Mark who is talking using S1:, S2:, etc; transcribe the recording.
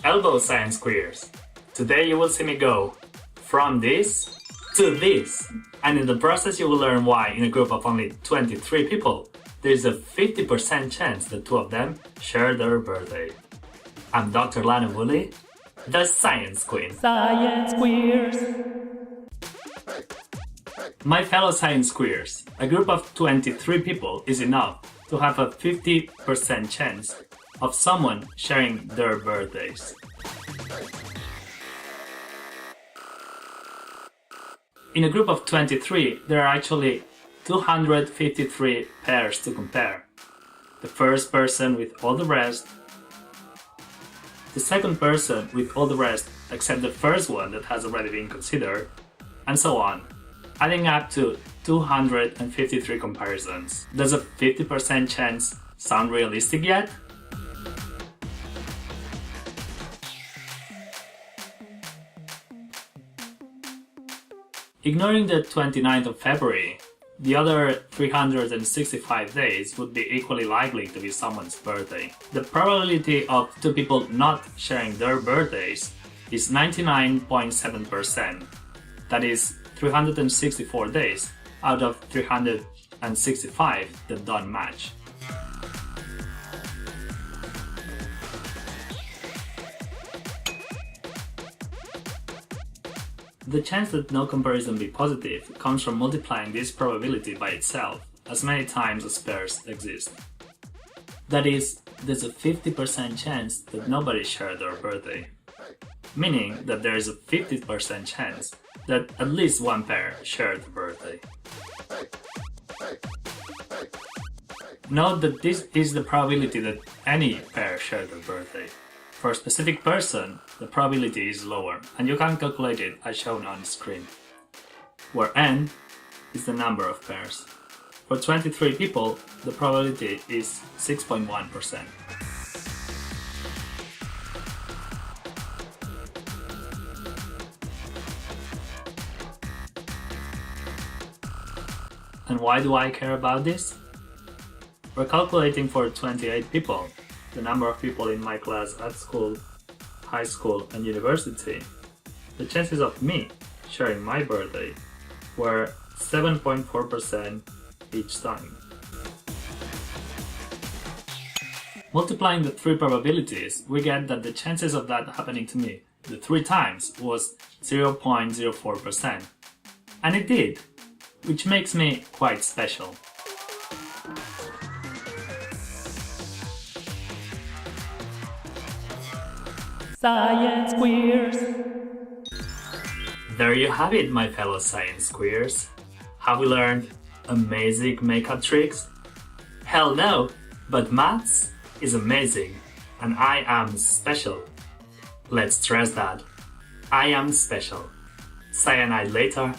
S1: Elbow science queers. Today you will see me go from this to this, and in the process you will learn why in a group of only 23 people there is a 50% chance that two of them share their birthday. I'm Dr. Lana Woolley, the Science Queen.
S2: Science queers.
S1: My fellow science queers, a group of 23 people is enough to have a 50% chance of someone sharing their birthdays. In a group of 23, there are actually 253 pairs to compare. The first person with all the rest, the second person with all the rest except the first one that has already been considered, and so on, adding up to 253 comparisons. Does a 50% chance sound realistic yet? Ignoring the 29th of February, the other 365 days would be equally likely to be someone's birthday. The probability of two people not sharing their birthdays is 99.7%. That is 364 days out of 365 that don't match. The chance that no comparison be positive comes from multiplying this probability by itself as many times as pairs exist. That is, there's a 50% chance that nobody shared their birthday, meaning that there is a 50% chance that at least one pair shared the birthday. Note that this is the probability that any pair shared their birthday. For a specific person, the probability is lower, and you can calculate it as shown on the screen, where n is the number of pairs. For 23 people, the probability is 6.1%. And why do I care about this? We're calculating for 28 people, the number of people in my class at school, high school and university. The chances of me sharing my birthday were 7.4% each time. Multiplying the three probabilities, we get that the chances of that happening to me the 3 times was 0.04%. And it did, which makes me quite special.
S2: Science queers.
S1: There you have it, my fellow science queers. Have we learned amazing makeup tricks? Hell no, but maths is amazing, and I am special. Let's stress that. I am special. Cyanide later.